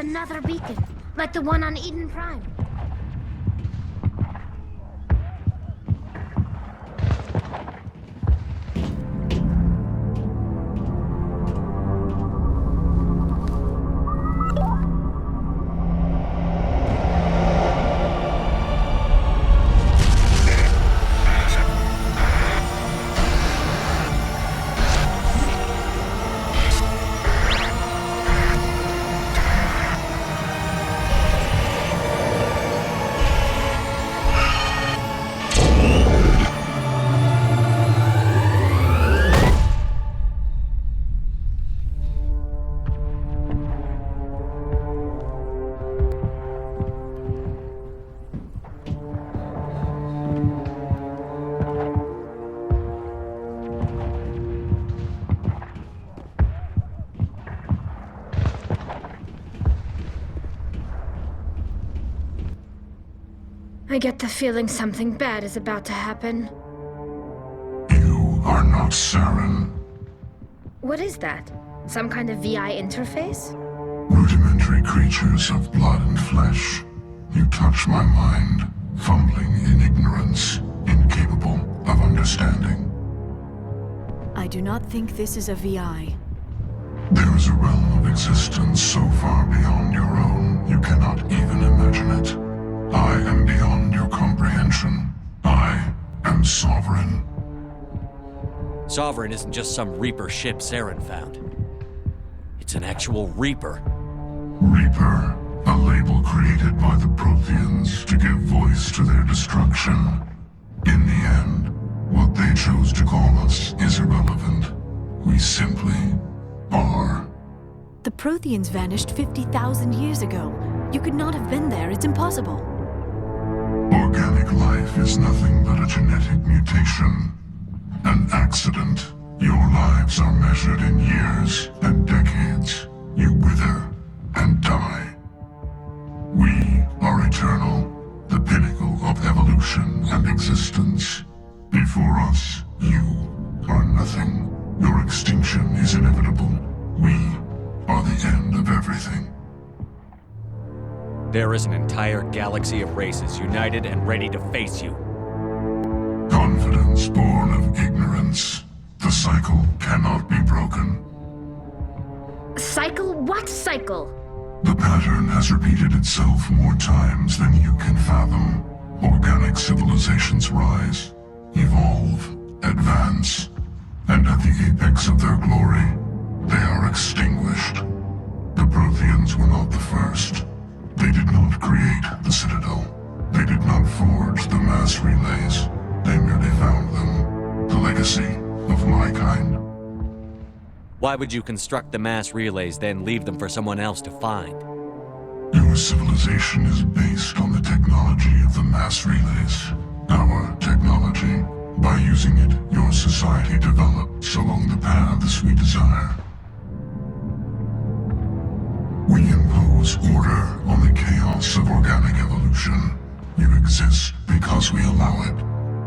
another beacon, like the one on Eden Prime. I get the feeling something bad is about to happen. You are not Saren. What is that? Some kind of VI interface? Rudimentary creatures of blood and flesh. You touch my mind, fumbling in ignorance, incapable of understanding. I do not think this is a VI. There is a realm of existence so far beyond your own, you cannot even imagine it. I am beyond your comprehension. I am sovereign. Sovereign isn't just some Reaper ship Saren found. It's an actual Reaper. Reaper, a label created by the Protheans to give voice to their destruction. In the end, what they chose to call us is irrelevant. We simply are. The Protheans vanished 50,000 years ago. You could not have been there. It's impossible. Organic life is nothing but a genetic mutation. An accident. Your lives are measured in years and decades. You wither and die. We are eternal, the pinnacle of evolution and existence. Before us, you are nothing. Your extinction is inevitable. We are the end of everything. There is an entire galaxy of races united and ready to face you. Confidence born of ignorance. The cycle cannot be broken. Cycle? What cycle? The pattern has repeated itself more times than you can fathom. Organic civilizations rise, evolve, advance, and at the apex of their glory, they are extinguished. The Protheans were not the first. They did not create the Citadel. They did not forge the mass relays. They merely found them. The legacy of my kind. Why would you construct the mass relays, then leave them for someone else to find? Your civilization is based on the technology of the mass relays. Our technology. By using it, your society develops along the paths we desire. We impose order on the chaos of organic evolution. You exist because we allow it,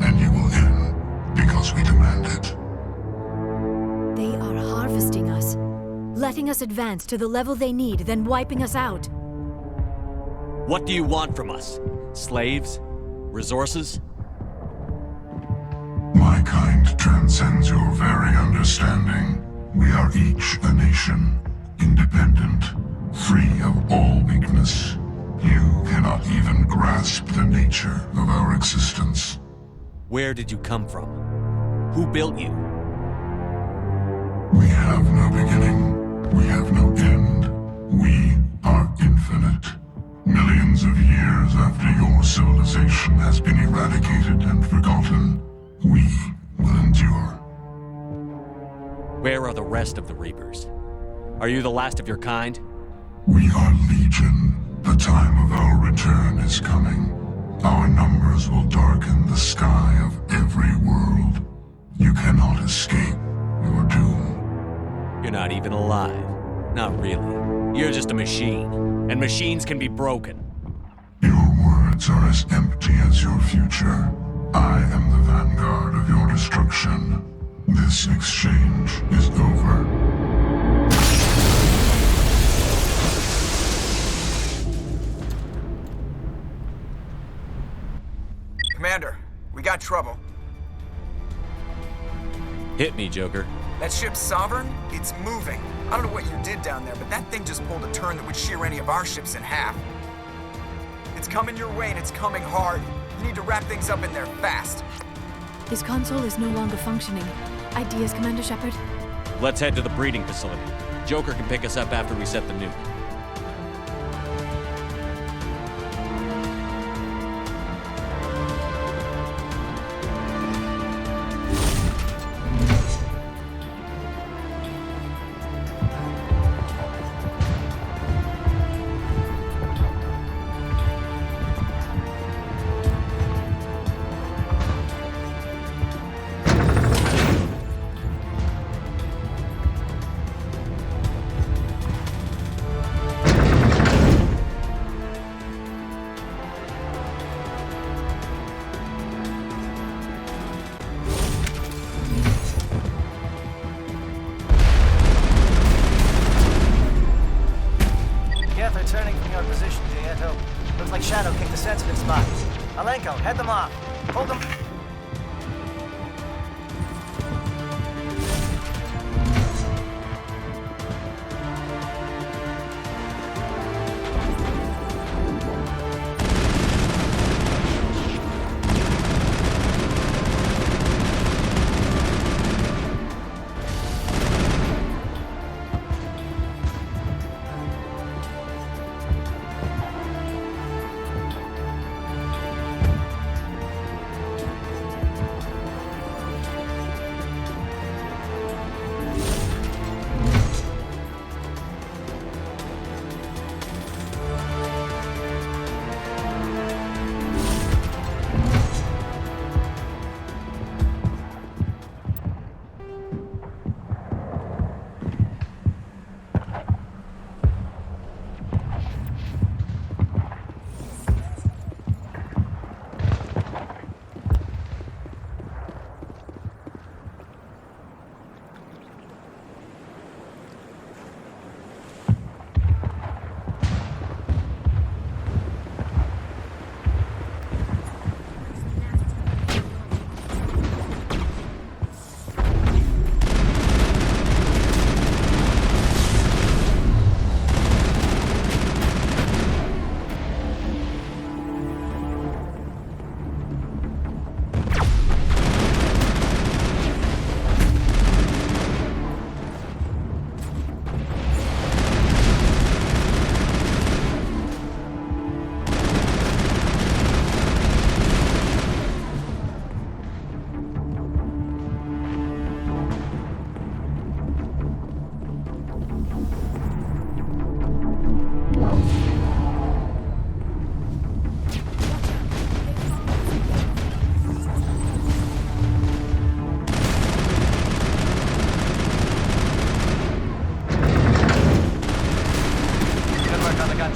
and you will end because we demand it. They are harvesting us, letting us advance to the level they need, then wiping us out. What do you want from us? Slaves? Resources? My kind transcends your very understanding. We are each a nation, independent, free of all weakness. You cannot even grasp the nature of our existence. Where did you come from? Who built you? We have no beginning. We have no end. We are infinite. Millions of years after your civilization has been eradicated and forgotten, we will endure. Where are the rest of the Reapers? Are you the last of your kind? We are legion. The time of our return is coming. Our numbers will darken the sky of every world. You cannot escape your doom. You're not even alive. Not really. You're just a machine. And machines can be broken. Your words are as empty as your future. I am the vanguard of your destruction. This exchange is over. Commander, we got trouble. Hit me, Joker. That ship's Sovereign? It's moving. I don't know what you did down there, but that thing just pulled a turn that would shear any of our ships in half. It's coming your way and it's coming hard. You need to wrap things up in there fast. This console is no longer functioning. Ideas, Commander Shepard? Let's head to the breeding facility. Joker can pick us up after we set the nuke. Turning from your position, Gieto. Looks like Shadow kicked a sensitive spot. Alenko, head them off. Hold them.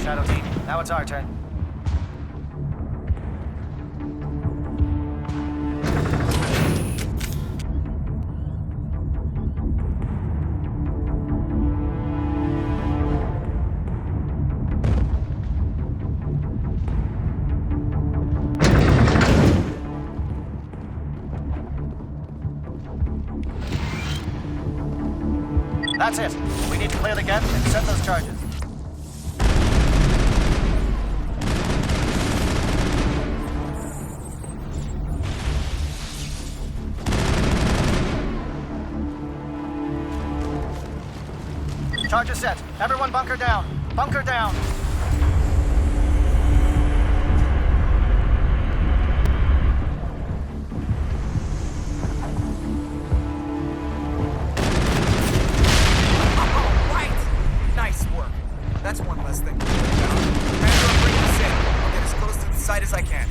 Shadow team. Now it's our turn. That's it. We need to clear the gap and set those charges. Charges set. Everyone bunker down. Bunker down. That's one less thing to worry about. Commander, bring us in. I'll get as close to the site as I can.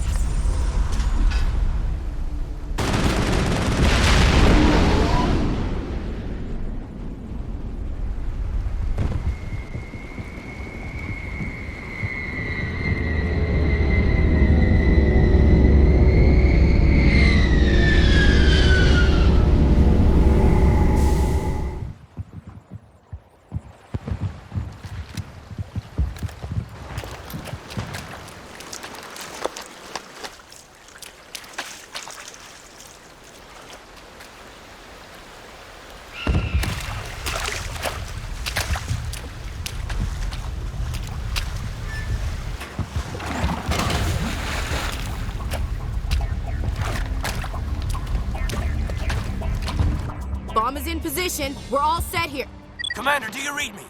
Bomb is in position. We're all set here. Commander, do you read me?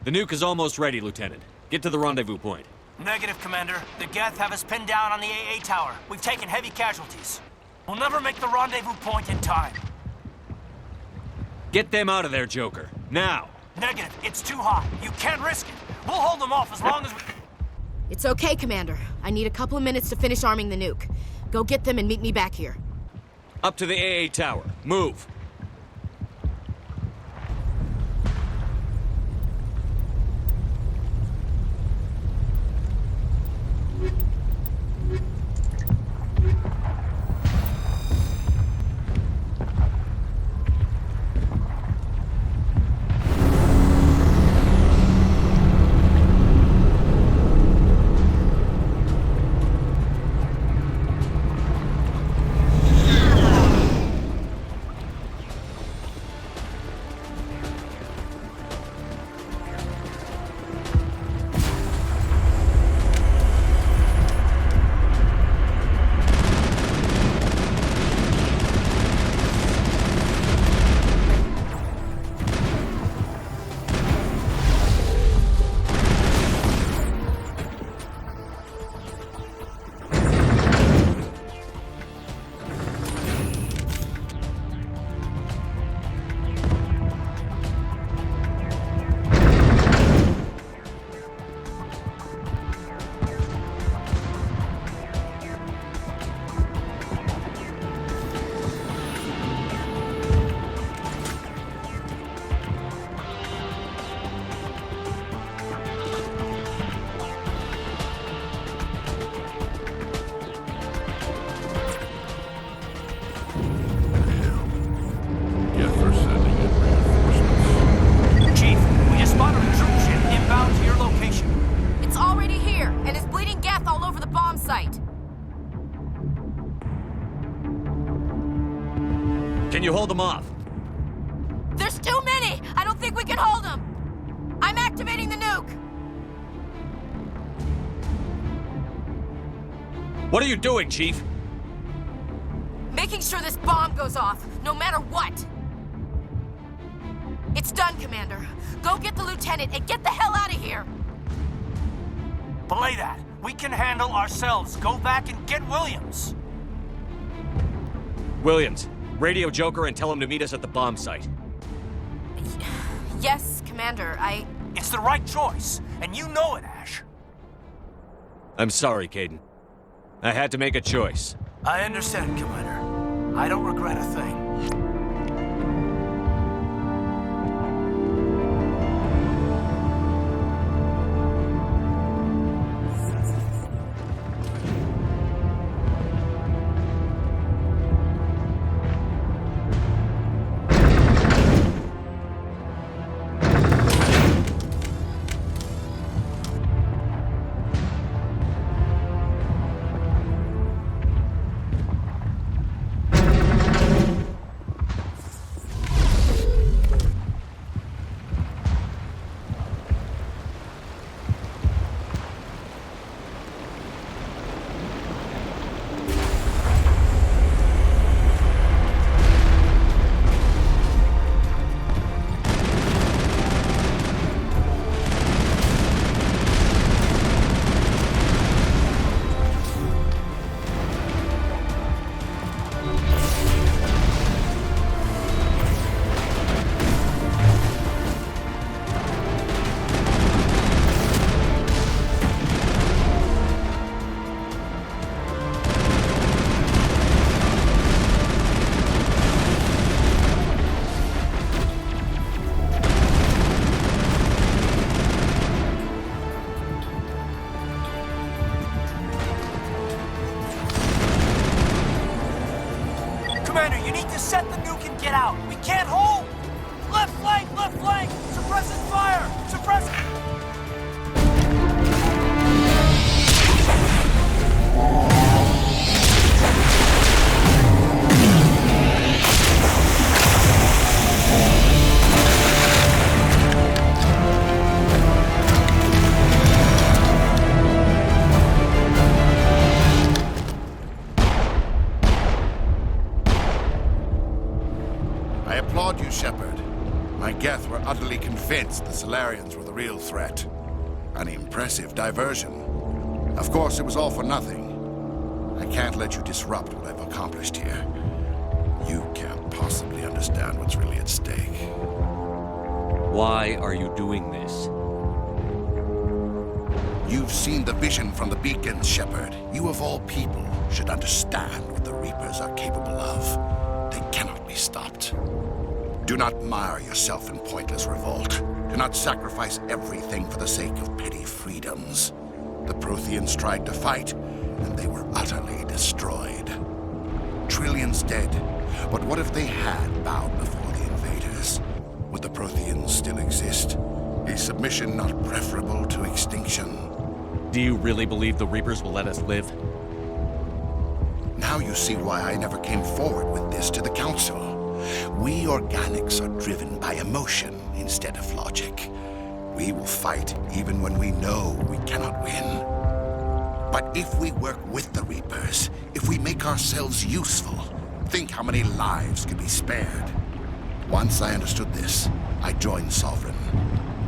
The nuke is almost ready, Lieutenant. Get to the rendezvous point. Negative, Commander. The Geth have us pinned down on the AA tower. We've taken heavy casualties. We'll never make the rendezvous point in time. Get them out of there, Joker. Now! Negative. It's too hot. You can't risk it. We'll hold them off as long as we... It's okay, Commander. I need a couple of minutes to finish arming the nuke. Go get them and meet me back here. Up to the AA tower. Move! Can you hold them off? There's too many! I don't think we can hold them! I'm activating the nuke! What are you doing, Chief? Making sure this bomb goes off, no matter what! It's done, Commander. Go get the lieutenant and get the hell out of here! Belay that. We can handle ourselves. Go back and get Williams. Williams, radio Joker and tell him to meet us at the bomb site. Yes, Commander, It's the right choice, and you know it, Ash. I'm sorry, Caden. I had to make a choice. I understand, Commander. I don't regret a thing. Commander, you need to set the nuke and get out. We can't hold! Left flank! Suppressing fire! I applaud you, Geth were utterly convinced the Solarians were the real threat. An impressive diversion. Of course, it was all for nothing. I can't let you disrupt what I've accomplished here. You can't possibly understand what's really at stake. Why are you doing this? You've seen the vision from the beacons, Shepard. You of all people should understand what the Reapers are capable of. They cannot be stopped. Do not mire yourself in pointless revolt. Do not sacrifice everything for the sake of petty freedoms. The Protheans tried to fight, and they were utterly destroyed. Trillions dead, but what if they had bowed before the invaders? Would the Protheans still exist? Is submission not preferable to extinction? Do you really believe the Reapers will let us live? Now you see why I never came forward with this to the Council. We organics are driven by emotion instead of logic. We will fight even when we know we cannot win. But if we work with the Reapers, if we make ourselves useful, think how many lives could be spared. Once I understood this, I joined Sovereign,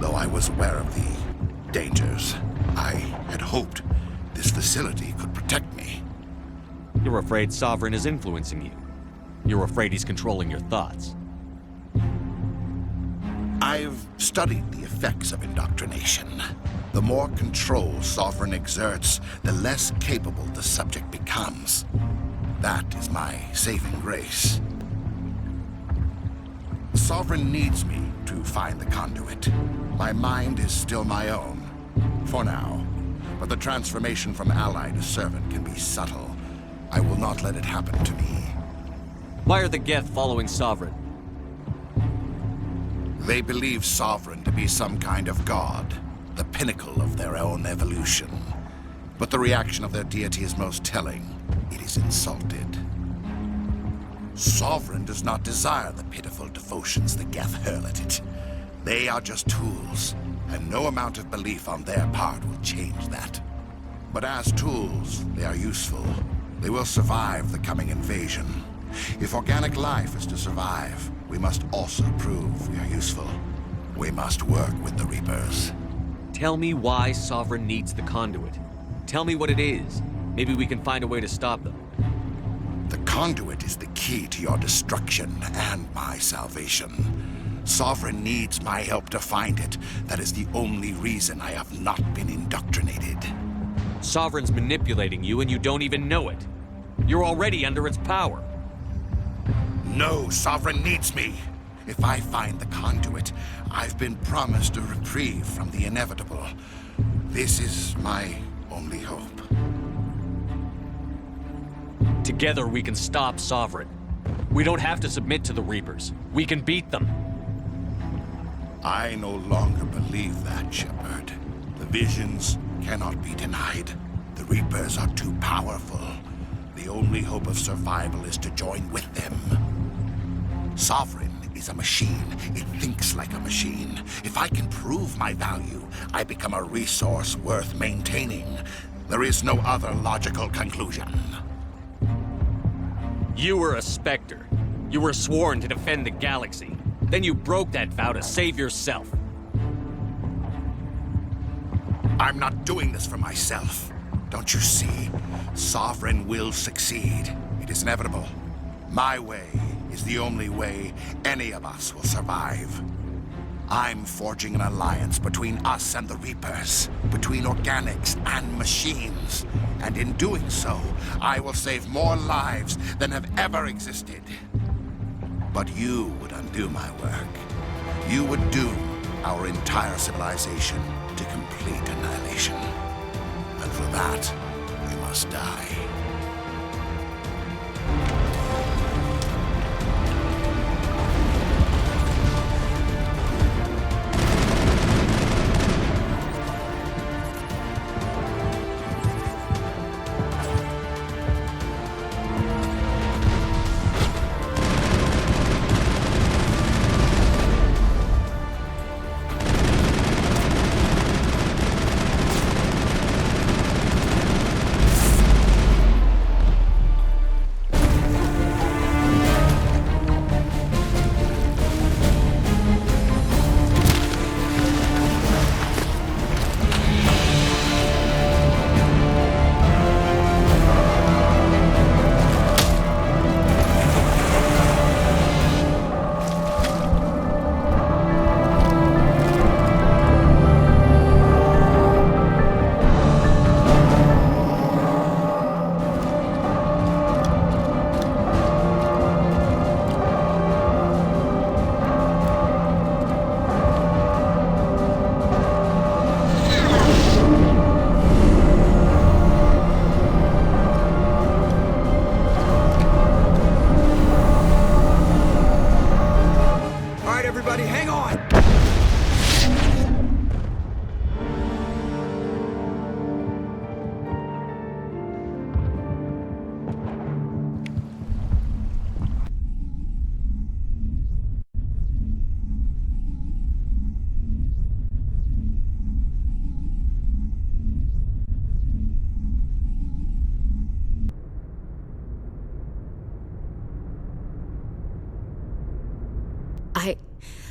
though I was aware of the dangers. I had hoped this facility could protect me. You're afraid Sovereign is influencing you. You're afraid he's controlling your thoughts. I've studied the effects of indoctrination. The more control Sovereign exerts, the less capable the subject becomes. That is my saving grace. Sovereign needs me to find the conduit. My mind is still my own, for now. But the transformation from ally to servant can be subtle. I will not let it happen to me. Why are the Geth following Sovereign? They believe Sovereign to be some kind of god, the pinnacle of their own evolution. But the reaction of their deity is most telling. It is insulted. Sovereign does not desire the pitiful devotions the Geth hurl at it. They are just tools, and no amount of belief on their part will change that. But as tools, they are useful. They will survive the coming invasion. If organic life is to survive, we must also prove we are useful. We must work with the Reapers. Tell me why Sovereign needs the conduit. Tell me what it is. Maybe we can find a way to stop them. The conduit is the key to your destruction and my salvation. Sovereign needs my help to find it. That is the only reason I have not been indoctrinated. Sovereign's manipulating you and you don't even know it. You're already under its power. No, Sovereign needs me. If I find the conduit, I've been promised a reprieve from the inevitable. This is my only hope. Together we can stop Sovereign. We don't have to submit to the Reapers. We can beat them. I no longer believe that, Shepard. The visions cannot be denied. The Reapers are too powerful. The only hope of survival is to join with them. Sovereign is a machine. It thinks like a machine. If I can prove my value, I become a resource worth maintaining. There is no other logical conclusion. You were a Spectre. You were sworn to defend the galaxy. Then you broke that vow to save yourself. I'm not doing this for myself. Don't you see? Sovereign will succeed. It is inevitable. My way is the only way any of us will survive. I'm forging an alliance between us and the Reapers, between organics and machines. And in doing so, I will save more lives than have ever existed. But you would undo my work. You would doom our entire civilization to complete annihilation. And for that, we must die.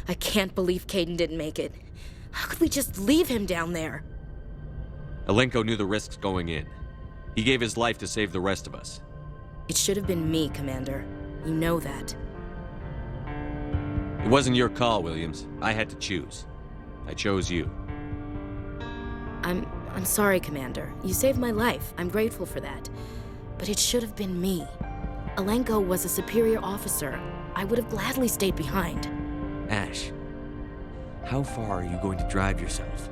I can't believe Caden didn't make it. How could we just leave him down there? Alenko knew the risks going in. He gave his life to save the rest of us. It should have been me, Commander. You know that. It wasn't your call, Williams. I had to choose. I chose you. I'm sorry, Commander. You saved my life. I'm grateful for that. But it should have been me. Alenko was a superior officer. I would have gladly stayed behind. Ash, how far are you going to drive yourself?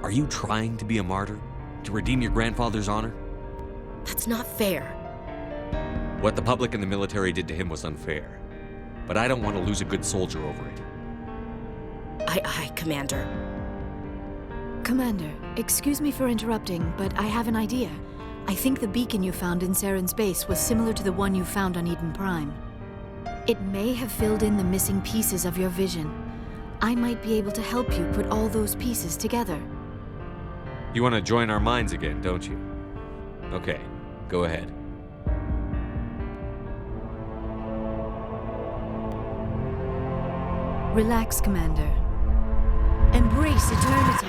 Are you trying to be a martyr? To redeem your grandfather's honor? That's not fair. What the public and the military did to him was unfair. But I don't want to lose a good soldier over it. Aye, Commander. Commander, excuse me for interrupting, but I have an idea. I think the beacon you found in Saren's base was similar to the one you found on Eden Prime. It may have filled in the missing pieces of your vision. I might be able to help you put all those pieces together. You want to join our minds again, don't you? Okay, go ahead. Relax, Commander. Embrace eternity.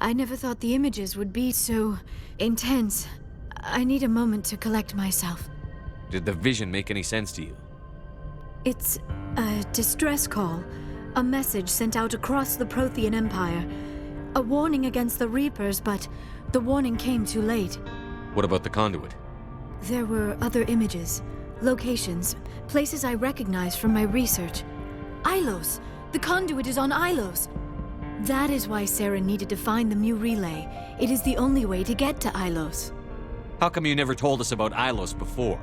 I never thought the images would be so intense. I need a moment to collect myself. Did the vision make any sense to you? It's a distress call. A message sent out across the Prothean Empire. A warning against the Reapers, but the warning came too late. What about the conduit? There were other images, locations, places I recognized from my research. Ilos! The conduit is on Ilos! That is why Saren needed to find the Mu relay. It is the only way to get to Ilos. How come you never told us about Ilos before?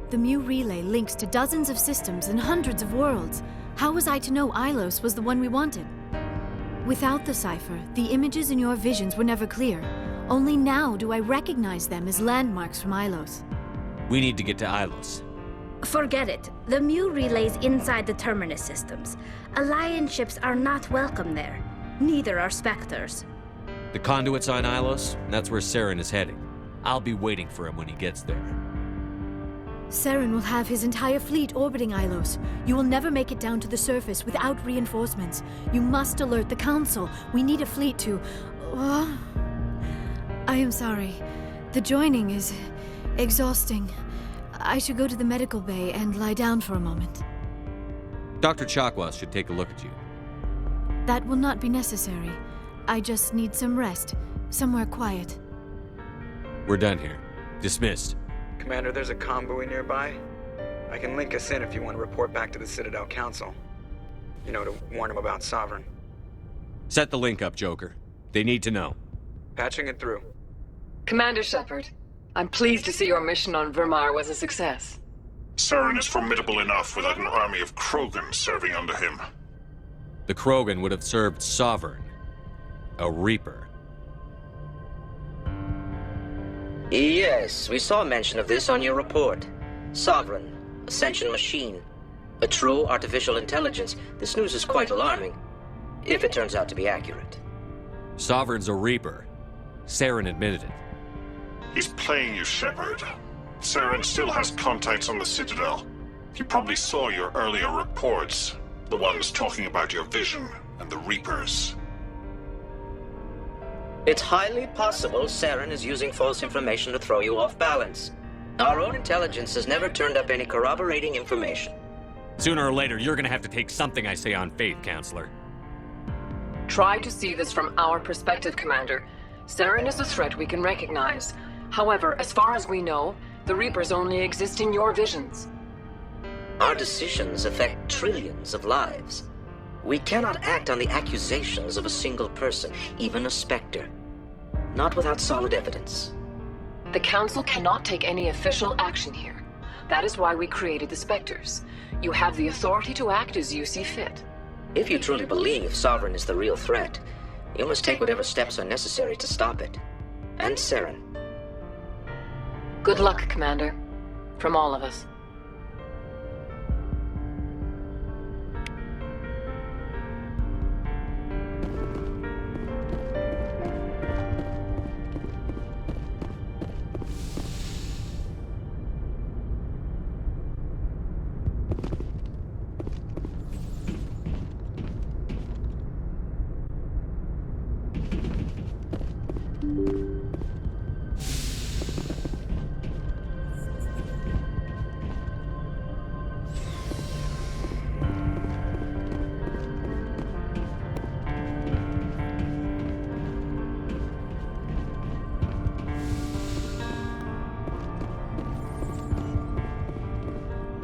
The Mu relay links to dozens of systems and hundreds of worlds. How was I to know Ilos was the one we wanted? Without the cipher, the images in your visions were never clear. Only now do I recognize them as landmarks from Ilos. We need to get to Ilos. Forget it. The Mu relay's inside the Terminus systems. Alliance ships are not welcome there. Neither are Spectres. The conduit's on Ilos, and that's where Saren is heading. I'll be waiting for him when he gets there. Saren will have his entire fleet orbiting Ilos. You will never make it down to the surface without reinforcements. You must alert the Council. We need a fleet to... I am sorry. The joining is exhausting. I should go to the medical bay and lie down for a moment. Dr. Chakwas should take a look at you. That will not be necessary. I just need some rest. Somewhere quiet. We're done here. Dismissed. Commander, there's a comm buoy nearby. I can link us in if you want to report back to the Citadel Council. You know, to warn them about Sovereign. Set the link up, Joker. They need to know. Patching it through. Commander Shepard, I'm pleased to see your mission on Vermar was a success. Saren is formidable enough without an army of Krogan serving under him. The Krogan would have served Sovereign. A Reaper. Yes, we saw mention of this on your report. Sovereign, Ascension machine. A true artificial intelligence. This news is quite alarming, if it turns out to be accurate. Sovereign's a Reaper. Saren admitted it. He's playing you, Shepard. Saren still has contacts on the Citadel. He probably saw your earlier reports. The ones talking about your vision and the Reapers. It's highly possible Saren is using false information to throw you off balance. Our own intelligence has never turned up any corroborating information. Sooner or later, you're gonna have to take something I say on faith, Counselor. Try to see this from our perspective, Commander. Saren is a threat we can recognize. However, as far as we know, the Reapers only exist in your visions. Our decisions affect trillions of lives. We cannot act on the accusations of a single person, even a Spectre. Not without solid evidence. The Council cannot take any official action here. That is why we created the Spectres. You have the authority to act as you see fit. If you truly believe Sovereign is the real threat, you must take whatever steps are necessary to stop it. And Saren. Good luck, Commander. From all of us.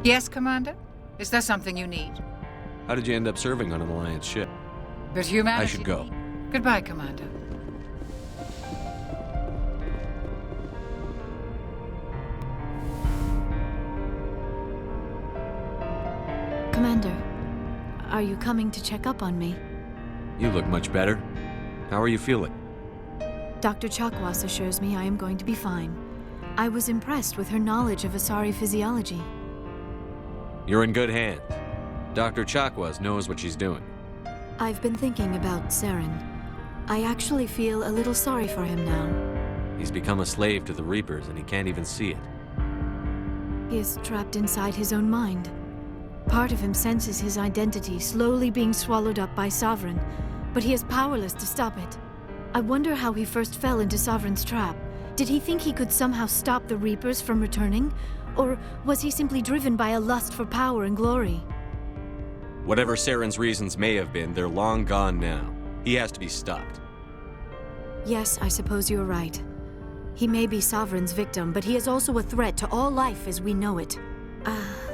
Yes, Commander? Is there something you need? How did you end up serving on an Alliance ship? But humanity... I should go. Goodbye, Commander. Commander, are you coming to check up on me? You look much better. How are you feeling? Dr. Chakwas assures me I am going to be fine. I was impressed with her knowledge of Asari physiology. You're in good hands. Dr. Chakwas knows what she's doing. I've been thinking about Saren. I actually feel a little sorry for him now. He's become a slave to the Reapers and he can't even see it. He is trapped inside his own mind. Part of him senses his identity slowly being swallowed up by Sovereign, but he is powerless to stop it. I wonder how he first fell into Sovereign's trap. Did he think he could somehow stop the Reapers from returning? Or was he simply driven by a lust for power and glory? Whatever Saren's reasons may have been, they're long gone now. He has to be stopped. Yes, I suppose you're right. He may be Sovereign's victim, but he is also a threat to all life as we know it.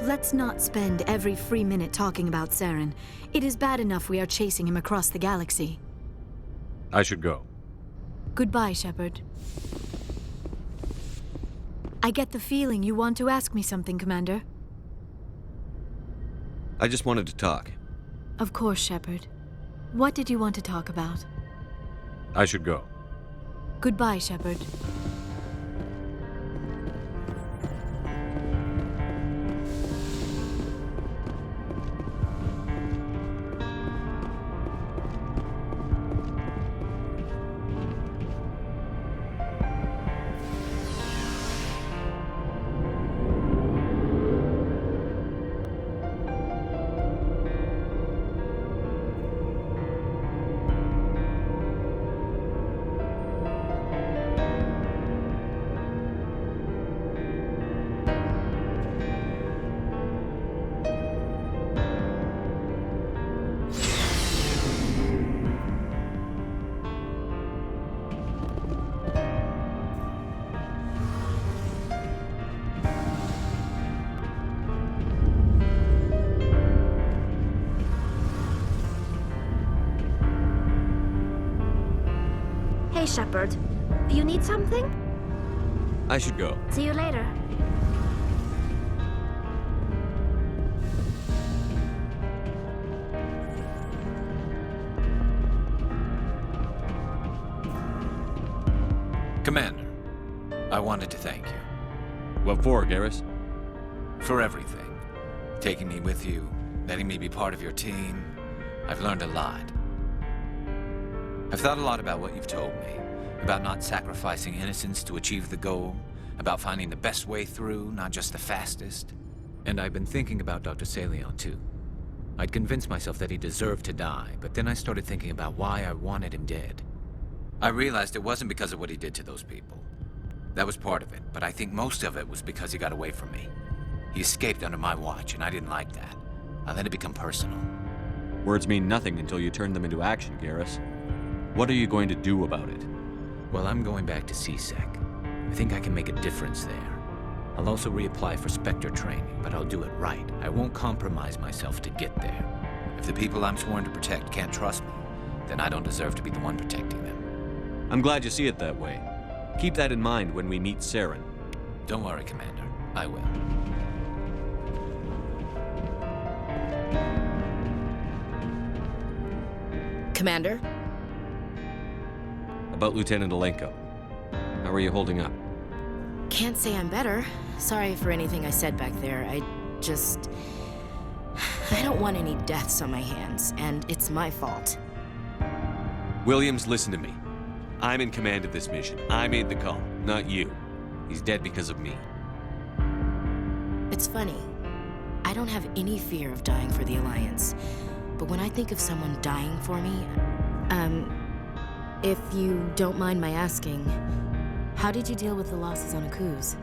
Let's not spend every free minute talking about Saren. It is bad enough we are chasing him across the galaxy. I should go. Goodbye, Shepard. I get the feeling you want to ask me something, Commander. I just wanted to talk. Of course, Shepard. What did you want to talk about? I should go. Goodbye, Shepard. Hey, Shepard. You need something? I should go. See you later. Commander, I wanted to thank you. What for, Garrus? For everything. Taking me with you, letting me be part of your team. I've learned a lot. I've thought a lot about what you've told me, about not sacrificing innocence to achieve the goal, about finding the best way through, not just the fastest. And I've been thinking about Dr. Saleon, too. I'd convinced myself that he deserved to die, but then I started thinking about why I wanted him dead. I realized it wasn't because of what he did to those people. That was part of it, but I think most of it was because he got away from me. He escaped under my watch, and I didn't like that. I let it become personal. Words mean nothing until you turn them into action, Garrus. What are you going to do about it? Well, I'm going back to CSEC. I think I can make a difference there. I'll also reapply for Spectre training, but I'll do it right. I won't compromise myself to get there. If the people I'm sworn to protect can't trust me, then I don't deserve to be the one protecting them. I'm glad you see it that way. Keep that in mind when we meet Saren. Don't worry, Commander. I will. Commander? About Lieutenant Alenko. How are you holding up? Can't say I'm better. Sorry for anything I said back there. I don't want any deaths on my hands, and it's my fault. Williams, listen to me. I'm in command of this mission. I made the call, not you. He's dead because of me. It's funny. I don't have any fear of dying for the Alliance. But when I think of someone dying for me, if you don't mind my asking, how did you deal with the losses on Akuz?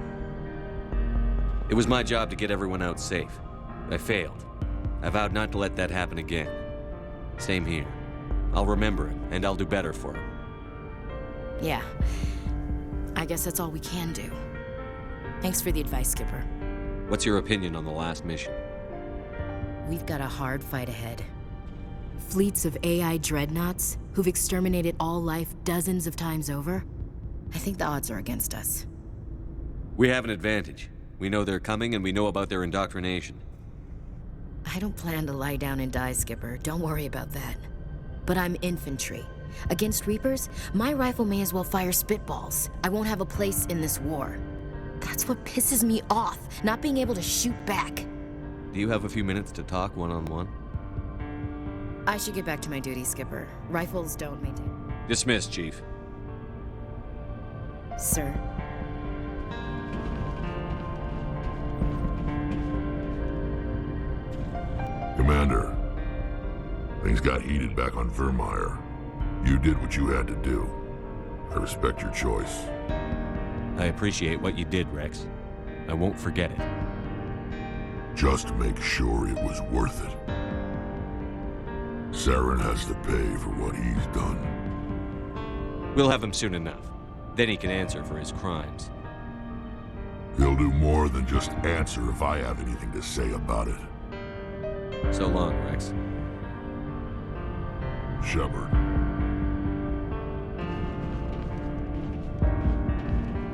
It was my job to get everyone out safe. I failed. I vowed not to let that happen again. Same here. I'll remember him, and I'll do better for him. Yeah. I guess that's all we can do. Thanks for the advice, Skipper. What's your opinion on the last mission? We've got a hard fight ahead. Fleets of AI dreadnoughts who've exterminated all life dozens of times over. I think the odds are against us. We have an advantage. We know they're coming, and we know about their indoctrination. I don't plan to lie down and die, Skipper. Don't worry about that. But I'm infantry. Against Reapers, my rifle may as well fire spitballs. I won't have a place in this war. That's what pisses me off, not being able to shoot back. Do you have a few minutes to talk one-on-one? I should get back to my duty, Skipper. Rifles don't maintain. Dismissed, Chief. Sir. Commander, things got heated back on Vermeer. You did what you had to do. I respect your choice. I appreciate what you did, Rex. I won't forget it. Just make sure it was worth it. Saren has to pay for what he's done. We'll have him soon enough. Then he can answer for his crimes. He'll do more than just answer if I have anything to say about it. So long, Rex. Shepard.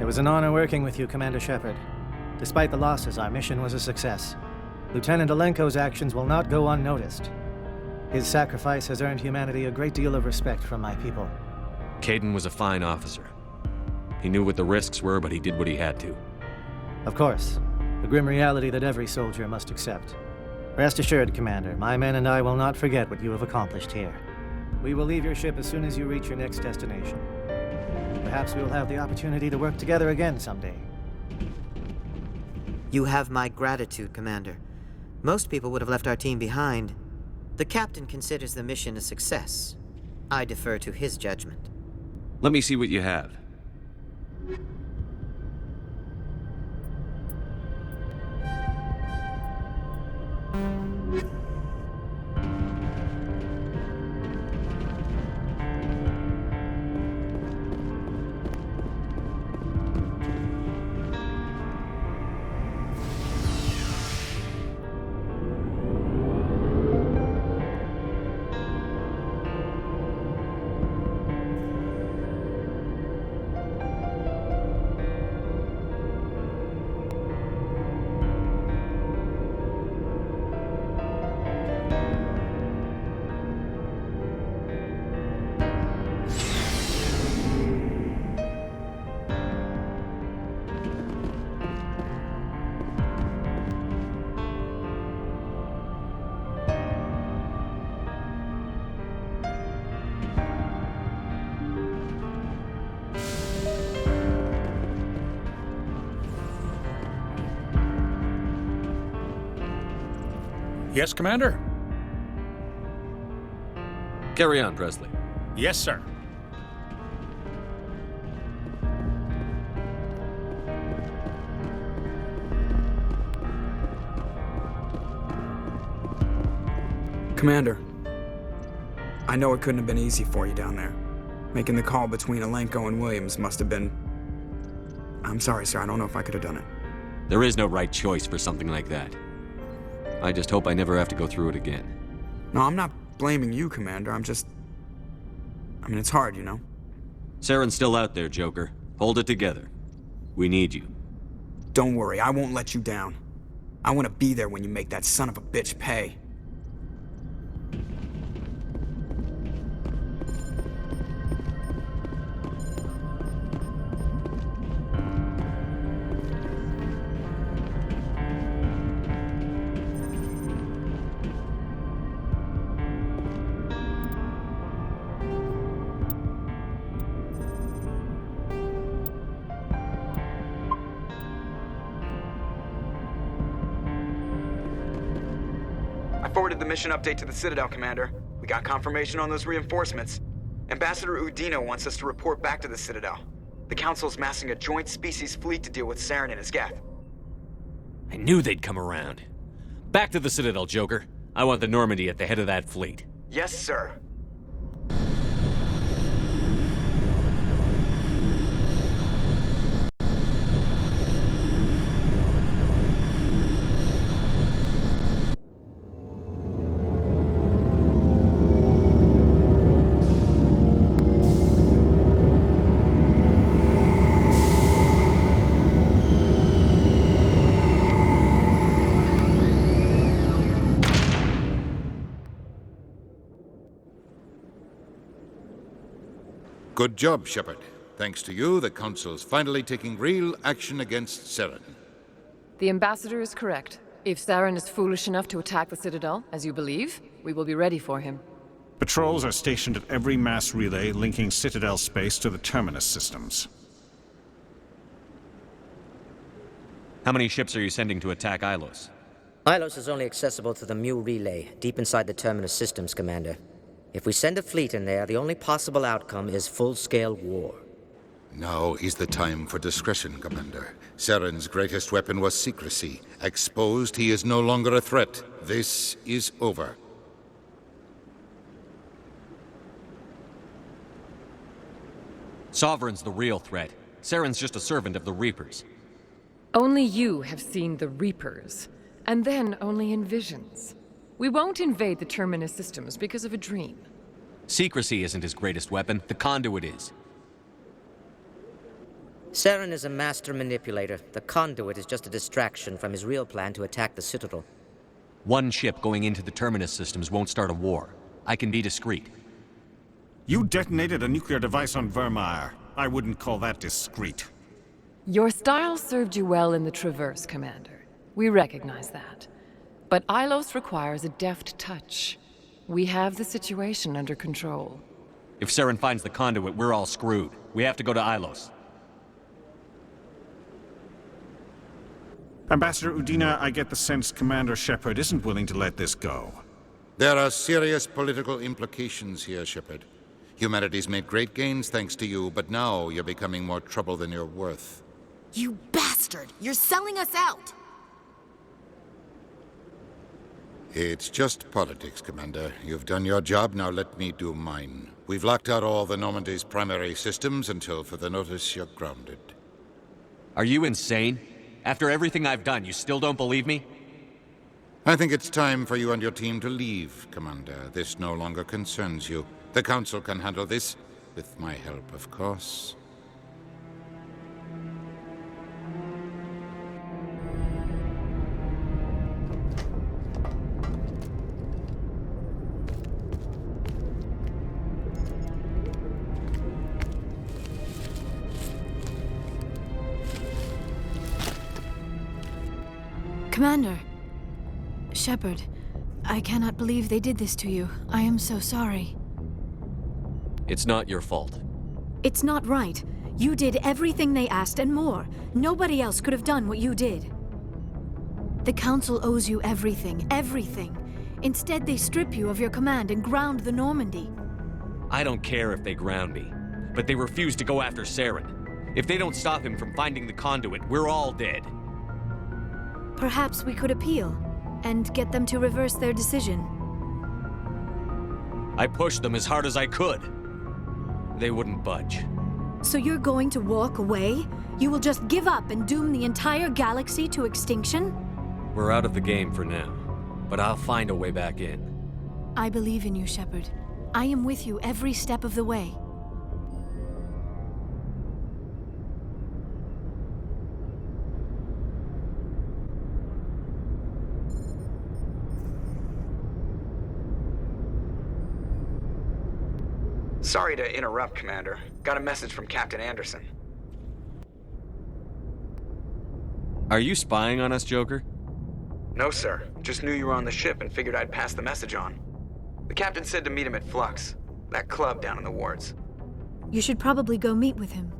It was an honor working with you, Commander Shepard. Despite the losses, our mission was a success. Lieutenant Alenko's actions will not go unnoticed. His sacrifice has earned humanity a great deal of respect from my people. Caden was a fine officer. He knew what the risks were, but he did what he had to. Of course. The grim reality that every soldier must accept. Rest assured, Commander, my men and I will not forget what you have accomplished here. We will leave your ship as soon as you reach your next destination. Perhaps we will have the opportunity to work together again someday. You have my gratitude, Commander. Most people would have left our team behind. The captain considers the mission a success. I defer to his judgment. Let me see what you have. Yes, Commander? Carry on, Presley. Yes, sir. Commander, I know it couldn't have been easy for you down there. Making the call between Alenko and Williams must have been... I'm sorry, sir. I don't know if I could have done it. There is no right choice for something like that. I just hope I never have to go through it again. No, I'm not blaming you, Commander. I mean, it's hard, you know? Saren's still out there, Joker. Hold it together. We need you. Don't worry, I won't let you down. I want to be there when you make that son of a bitch pay. forwarded the mission update to the Citadel, Commander. We got confirmation on those reinforcements. Ambassador Udina wants us to report back to the Citadel. The Council's massing a joint species fleet to deal with Saren and his Geth. I knew they'd come around. Back to the Citadel, Joker. I want the Normandy at the head of that fleet. Yes, sir. Good job, Shepard. Thanks to you, the Council's finally taking real action against Saren. The Ambassador is correct. If Saren is foolish enough to attack the Citadel, as you believe, we will be ready for him. Patrols are stationed at every mass relay linking Citadel space to the Terminus systems. How many ships are you sending to attack Ilos? Ilos is only accessible to the Mu relay, deep inside the Terminus systems, Commander. If we send a fleet in there, the only possible outcome is full-scale war. Now is the time for discretion, Commander. Saren's greatest weapon was secrecy. Exposed, he is no longer a threat. This is over. Sovereign's the real threat. Saren's just a servant of the Reapers. Only you have seen the Reapers, and then only in visions. We won't invade the Terminus systems because of a dream. Secrecy isn't his greatest weapon. The conduit is. Saren is a master manipulator. The conduit is just a distraction from his real plan to attack the Citadel. One ship going into the Terminus systems won't start a war. I can be discreet. You detonated a nuclear device on Vermeer. I wouldn't call that discreet. Your style served you well in the Traverse, Commander. We recognize that. But Ilos requires a deft touch. We have the situation under control. If Saren finds the conduit, we're all screwed. We have to go to Ilos. Ambassador Udina, I get the sense Commander Shepard isn't willing to let this go. There are serious political implications here, Shepard. Humanity's made great gains thanks to you, but now you're becoming more trouble than you're worth. You bastard! You're selling us out! It's just politics, Commander. You've done your job, now let me do mine. We've locked out all the Normandy's primary systems until further notice you're grounded. Are you insane? After everything I've done, you still don't believe me? I think it's time for you and your team to leave, Commander. This no longer concerns you. The Council can handle this, with my help, of course. Commander. Shepard, I cannot believe they did this to you. I am so sorry. It's not your fault. It's not right. You did everything they asked and more. Nobody else could have done what you did. The Council owes you everything, everything. Instead, they strip you of your command and ground the Normandy. I don't care if they ground me, but they refuse to go after Saren. If they don't stop him from finding the conduit, we're all dead. Perhaps we could appeal and get them to reverse their decision. I pushed them as hard as I could. They wouldn't budge. So you're going to walk away? You will just give up and doom the entire galaxy to extinction? We're out of the game for now, but I'll find a way back in. I believe in you, Shepard. I am with you every step of the way. Sorry to interrupt, Commander. Got a message from Captain Anderson. Are you spying on us, Joker? No, sir. Just knew you were on the ship and figured I'd pass the message on. The captain said to meet him at Flux, that club down in the wards. You should probably go meet with him.